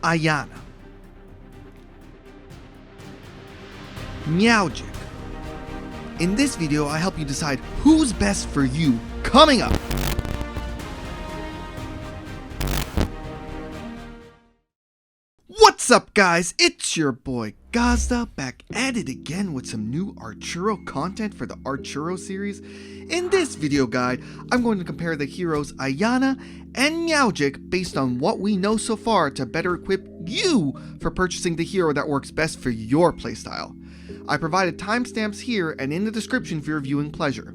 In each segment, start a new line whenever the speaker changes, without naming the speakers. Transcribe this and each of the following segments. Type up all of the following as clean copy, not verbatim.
Ayana, Meowgik. In this video, I help you decide who's best for you. Coming up! What's up, guys? It's your boy Gazda, back at it again with some new Archero content for the Archero series. In this video guide, I'm going to compare the heroes Ayana and Meowgik based on what we know so far to better equip you for purchasing the hero that works best for your playstyle. I provided timestamps here and in the description for your viewing pleasure.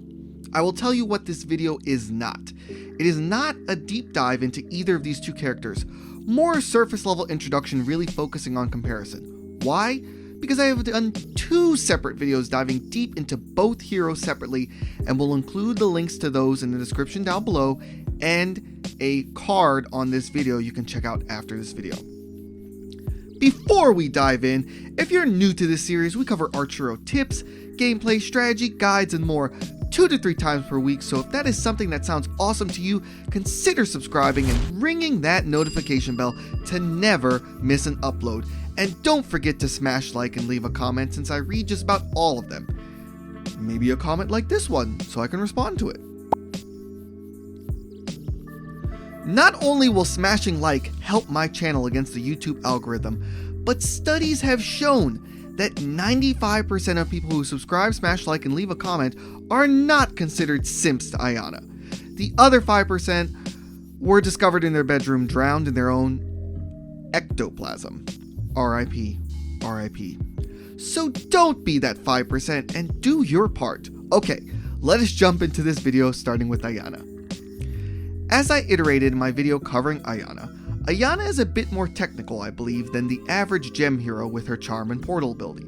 I will tell you what this video is not. It is not a deep dive into either of these two characters, more surface level introduction really focusing on comparison. Why? Because I have done two separate videos diving deep into both heroes separately, and will include the links to those in the description down below and a card on this video you can check out after this video. Before we dive in, if you're new to this series, we cover Archero tips, gameplay, strategy, guides, and more 2 to 3 times per week, so if that is something that sounds awesome to you, consider subscribing and ringing that notification bell to never miss an upload. And don't forget to smash like and leave a comment, since I read just about all of them. Maybe a comment like this one, so I can respond to it. Not only will smashing like help my channel against the YouTube algorithm, but studies have shown that 95% of people who subscribe, smash like, and leave a comment are not considered simps to Ayana. The other 5% were discovered in their bedroom, drowned in their own ectoplasm. RIP, RIP. So don't be that 5% and do your part. Okay, let us jump into this video starting with Ayana. As I iterated in my video covering Ayana, Ayana is a bit more technical, I believe, than the average gem hero with her charm and portal ability.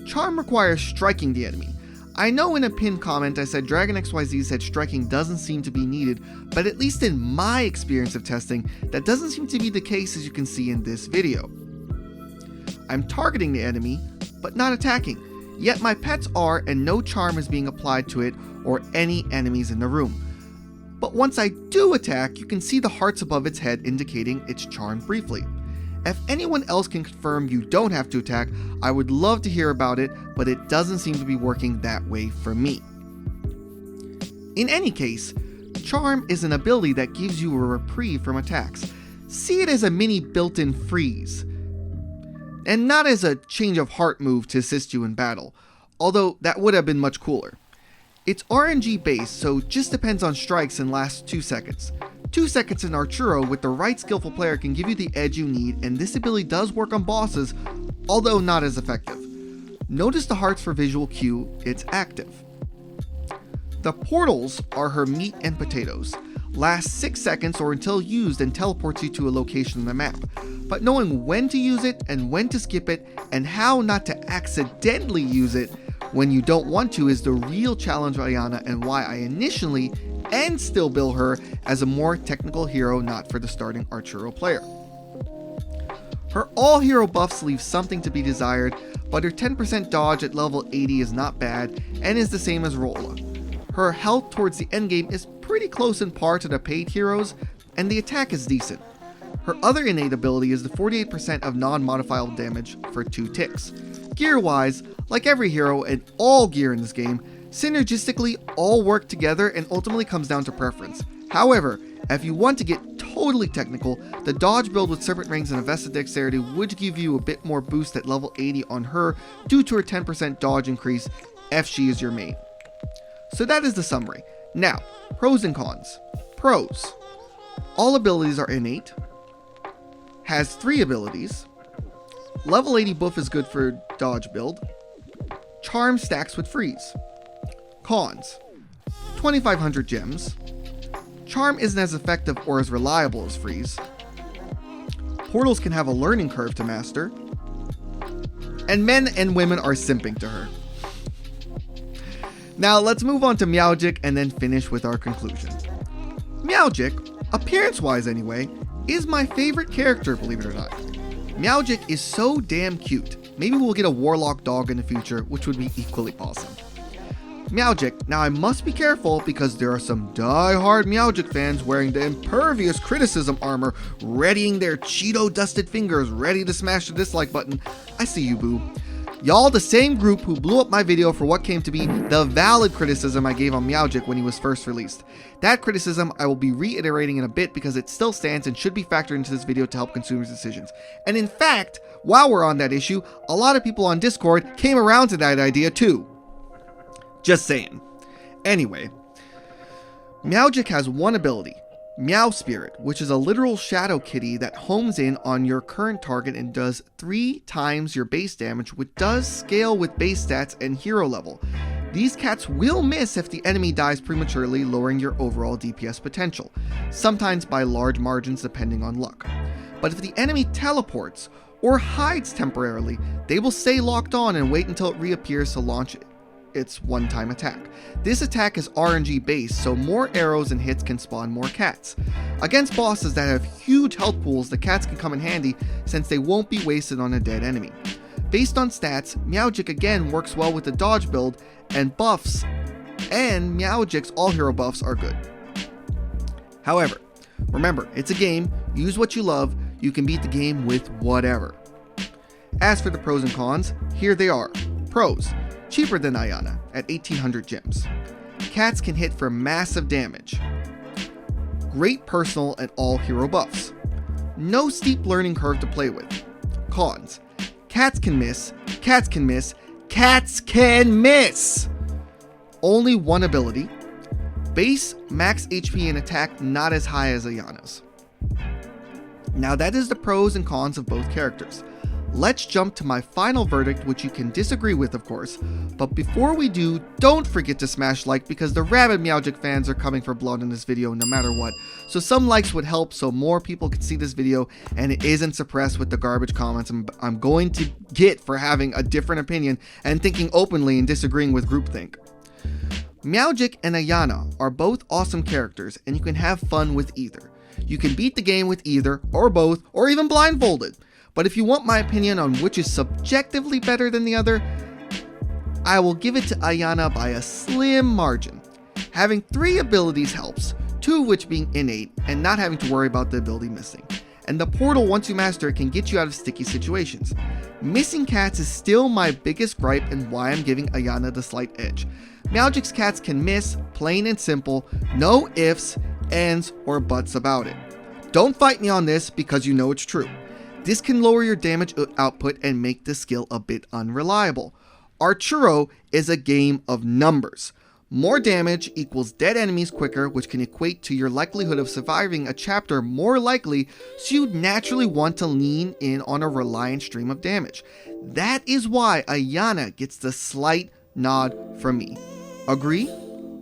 Charm requires striking the enemy. I know in a pinned comment I said Dragon XYZ said striking doesn't seem to be needed, but at least in my experience of testing, that doesn't seem to be the case, as you can see in this video. I'm targeting the enemy, but not attacking, yet my pets are, and no charm is being applied to it or any enemies in the room. But once I do attack, you can see the hearts above its head indicating it's charmed briefly. If anyone else can confirm you don't have to attack, I would love to hear about it, but it doesn't seem to be working that way for me. In any case, charm is an ability that gives you a reprieve from attacks. See it as a mini built-in freeze, and not as a change of heart move to assist you in battle, although that would have been much cooler. It's RNG based, so just depends on strikes and lasts 2 seconds. 2 seconds in Archero with the right skillful player can give you the edge you need, and this ability does work on bosses, although not as effective. Notice the hearts for visual cue, it's active. The portals are her meat and potatoes. Lasts 6 seconds or until used and teleports you to a location on the map. But knowing when to use it and when to skip it and how not to accidentally use it when you don't want to is the real challenge of Ayana, and why I initially and still bill her as a more technical hero not for the starting Archero player. Her all hero buffs leave something to be desired, but her 10% dodge at level 80 is not bad and is the same as Rolla. Her health towards the endgame is pretty close in par to the paid heroes, and the attack is decent. Her other innate ability is the 48% of non-modifiable damage for 2 ticks. Gear-wise, like every hero and all gear in this game, synergistically all work together and ultimately comes down to preference. However, if you want to get totally technical, the dodge build with serpent rings and a vested dexterity would give you a bit more boost at level 80 on her due to her 10% dodge increase if she is your main. So that is the summary. Now, pros and cons. Pros. All abilities are innate. Has 3 abilities. Level 80 buff is good for dodge build. Charm stacks with freeze. Cons. 2,500 gems. Charm isn't as effective or as reliable as freeze. Portals can have a learning curve to master. And men and women are simping to her. Now let's move on to Meowgik and then finish with our conclusion. Meowgik, appearance-wise anyway, is my favorite character, believe it or not. Meowgik is so damn cute. Maybe we'll get a warlock dog in the future, which would be equally awesome. Meowgik. Now I must be careful because there are some die-hard Meowgik fans wearing the impervious criticism armor, readying their Cheeto-dusted fingers, ready to smash the dislike button. I see you, boo. Y'all the same group who blew up my video for what came to be the valid criticism I gave on Meowgik when he was first released. That criticism I will be reiterating in a bit because it still stands and should be factored into this video to help consumers' decisions. And in fact, while we're on that issue, a lot of people on Discord came around to that idea too. Just saying. Anyway, Meowgik has one ability, Meow Spirit, which is a literal shadow kitty that homes in on your current target and does 3 times your base damage, which does scale with base stats and hero level. These cats will miss if the enemy dies prematurely, lowering your overall DPS potential, sometimes by large margins depending on luck. But if the enemy teleports or hides temporarily, they will stay locked on and wait until it reappears to launch its one-time attack. This attack is RNG based, so more arrows and hits can spawn more cats. Against bosses that have huge health pools, the cats can come in handy since they won't be wasted on a dead enemy. Based on stats, Meowgik again works well with the dodge build and buffs, and Meowgik's all hero buffs are good. However, remember, it's a game, use what you love, you can beat the game with whatever. As for the pros and cons, here they are. Pros: cheaper than Ayana at 1800 gems. Cats can hit for massive damage. Great personal and all hero buffs. No steep learning curve to play with. Cons: cats can miss, cats can miss, cats can miss! Only one ability. Base max HP and attack not as high as Ayana's. Now that is the pros and cons of both characters. Let's jump to my final verdict, which you can disagree with, of course, but before we do, don't forget to smash like because the rabid Meowgik fans are coming for blood in this video no matter what, so some likes would help so more people can see this video and it isn't suppressed with the garbage comments I'm going to get for having a different opinion and thinking openly and disagreeing with groupthink. Meowgik and Ayana are both awesome characters and you can have fun with either. You can beat the game with either, or both, or even blindfolded. But if you want my opinion on which is subjectively better than the other, I will give it to Ayana by a slim margin. Having 3 abilities helps, 2 of which being innate and not having to worry about the ability missing. And the portal, once you master it, can get you out of sticky situations. Missing cats is still my biggest gripe and why I'm giving Ayana the slight edge. Meowgik's cats can miss, plain and simple, no ifs, ands, or buts about it. Don't fight me on this because you know it's true. This can lower your damage output and make the skill a bit unreliable. Archero is a game of numbers. More damage equals dead enemies quicker, which can equate to your likelihood of surviving a chapter more likely, so you'd naturally want to lean in on a reliant stream of damage. That is why Ayana gets the slight nod from me. Agree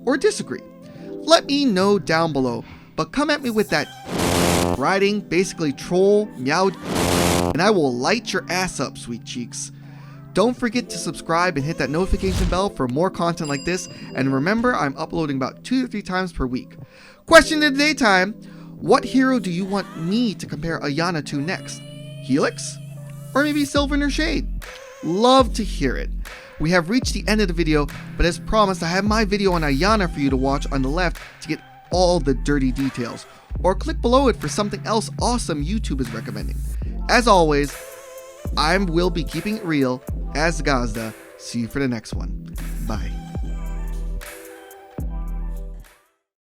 or disagree? Let me know down below, but come at me with that riding, basically troll, meow, and I will light your ass up, sweet cheeks. Don't forget to subscribe and hit that notification bell for more content like this, and remember I'm uploading about 2 to 3 times per week. Question of the day time: what hero do you want me to compare Ayana to next? Helix? Or maybe Sylvan or Shade? Love to hear it. We have reached the end of the video, but as promised I have my video on Ayana for you to watch on the left to get all the dirty details, or click below it for something else awesome YouTube is recommending. As always, I will be keeping it real as Gazda. See you for the next one. Bye.